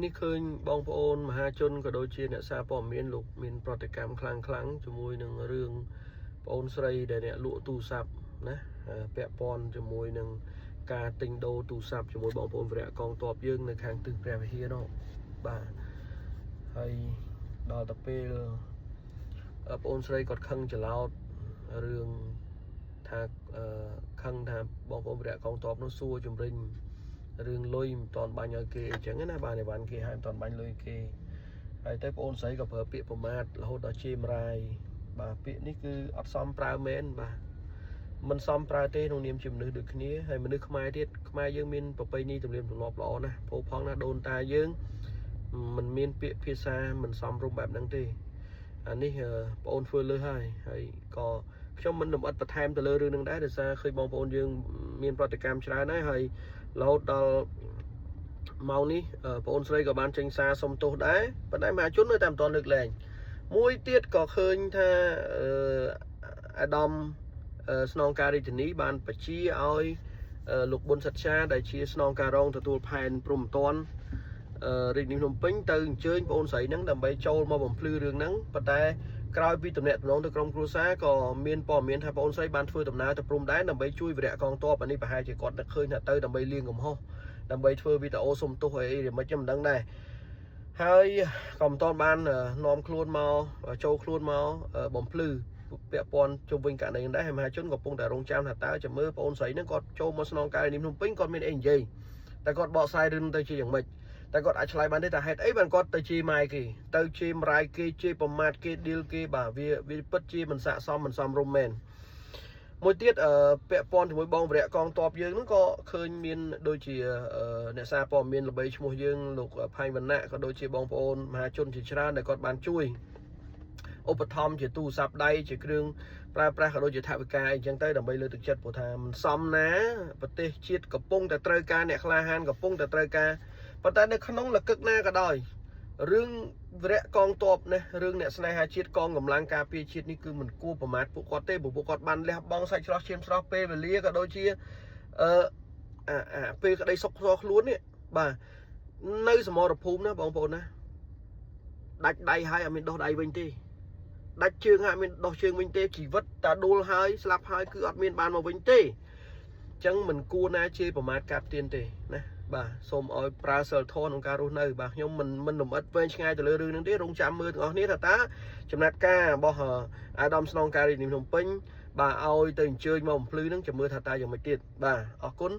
នេះឃើញបងប្អូនមហាជនក៏ដូចជាអ្នកសារព័ត៌មានលោកមានប្រតិកម្មខ្លាំងជាមួយនឹងរឿងបងអូនស្រីដែលអ្នកលក់ទូរស័ព្ទណាពាក់ព័ន្ធជាមួយនឹងការទិញដូរទូរស័ព្ទជាមួយបងប្អូនវរៈកងទ័ពយើងនៅខាងទិសព្រះវិហារនោះបាទហើយដល់ទៅពេលបងអូនស្រីគាត់ខឹងច្រឡោតរឿងថាខឹងថាបងប្អូនវរៈកងទ័ពនោះសួរជំរិញរឿងលុយមិនតាន់បាញ់ឲ្យគេអញ្ចឹងណាបាទបានគេហើយមិនតាន់បាញ់លុយគេហើយទៅបងអូនស្រីក៏ប្រើពាក្យប្រមាថរហូតដល់ជេររាយបាទពាក្យនេះគឺអត់សមប្រើមែនបាទមិនសមប្រើទេក្នុងនាមជាមនុស្សដូចគ្នាហើយមនុស្សខ្មែរទៀតខ្មែរយើងមានប្រពៃណីទំនៀមទម្លាប់ល្អណាស់ពោលផងណាដូនតាយើងមិនមានពាក្យភាសាមិនសមរម្យបែបហ្នឹងទេអានេះបងអូនធ្វើលើសហើយក៏ខ្ញុំមិនលម្អិតបន្ថែមទៅលើរឿងហ្នឹងដែរដោយសារឃើញបងប្អូនយើងមានប្រតិកម្មច្រើនហើយរហូតដល់ម៉ោងនេះបងអូនស្រីក៏បានចេញសារសុំទោសដែរប៉ុន្តែមហាជននៅតែមិនទាន់លើកលែងមួយទៀតក៏ឃើញថាអាដាមស្នងការរាជធានីបានបញ្ជាឲ្យលោកប៊ុនសច្ឆាដែលជាស្នងការរងទទួលផែនព្រំប្រទានរាជធានីភ្នំពេញទៅអញ្ជើញបងអូនស្រីហ្នឹងដើម្បីចូលមកបំភ្លឺរឿងហ្នឹងប៉ុន្តែក្រោយពីតំណែងទៅក្រុមគ្រួសារក៏មានព័ត៌មានថាបងអូនស្រីបានធ្វើដំណើរទៅព្រំដែនដើម្បីជួយវរៈកងទ័ពអានេះប្រហែលជាគាត់នឹកឃើញថាទៅដើម្បីលៀងកំហុសដើម្បីធ្វើវីដេអូសុំទោសអីមិនខ្ញុំមិនដឹងដែរហើយក៏មិនទាន់បាននាំខ្លួនមកចូលខ្លួនមកបំភ្លឺពាក់ព័ន្ធជុំវិញករណីនេះដែរហើយមហាជនក៏កំពុងតែរងចាំថាតើចាំមើលបងអូនស្រីហ្នឹងគាត់ចូលមកស្នងការរាជធានីភ្នំពេញគាត់មានអីនិយាយតែគាត់បកស្រាយរឿងទៅជាយ៉ាងម៉េចតែគាត់អាចឆ្លើយបានទេថាហេតុអីបានគាត់ទៅជេរម៉ាយគេទៅជេរម្រាយគេជេរប្រមាថគេឌីលគេបាទវាពិតជាមិនស័ក្តិសមមិនសមរម្យមែនមួយទៀតពាក់ព័ន្ធជាមួយបងវរៈកងទ័ពយើងហ្នឹងក៏ឃើញមានដូចជាអ្នកសារព័ត៌មានល្បីឈ្មោះយើងលោកផៃវណ្ណៈក៏ដូចជាបងប្អូនមហាជនជាច្រើនដែលគាត់បានជួយឧបត្ថម្ភជាទូរស័ព្ទដៃជាគ្រឿងប្រើប្រាស់ក៏ដូចជាថវិកាអីចឹងទៅដើម្បីលើកទឹកចិត្តព្រោះថាមិនសមណាប្រទេសជាតិកំពុងតែត្រូវការអ្នកក្លាហានកំពុងតែត្រូវការប៉ុន្តែនៅក្នុងលកឹកណាក៏ដោយរឿងវរៈកងទ័ពណារឿងអ្នកស្នេហាជាតិកងកម្លាំងការពារជាតិនេះគឺមិនគួរប្រមាថពួកគាត់ទេព្រោះពួកគាត់បានលះបង់សាច់ស្រស់ឈាមស្រស់ពេលវេលាក៏ដូចជាពេលក្តីសុខផ្ទាល់ខ្លួននេះបាទនៅសមរភូមិណាបងប្អូនណាដាច់ដៃហើយអត់មានដោះដៃវិញទេដាច់ជើងហើយអត់មានដោះជើងវិញទេជីវិតតាដួលហើយស្លាប់ហើយគឺអត់មានបានមកវិញទេអញ្ចឹងមិនគួរណាជេរប្រមាថការទៀនទេណាបាទសូមឲ្យប្រើសិលធម៌ក្នុងការរស់នៅបាទខ្ញុំមិនលំអិតវែងឆ្ងាយទៅលើរឿងហ្នឹងទេរងចាំមើលទាំងអស់គ្នាថាតើចំណាត់ការរបស់អាដាមស្នងការរាជធានីភ្នំពេញបាទឲ្យទៅអញ្ជើញមកបំភ្លឺហ្នឹងចាំមើលថាតើយ៉ាងម៉េចទៀតបាទអរគុណ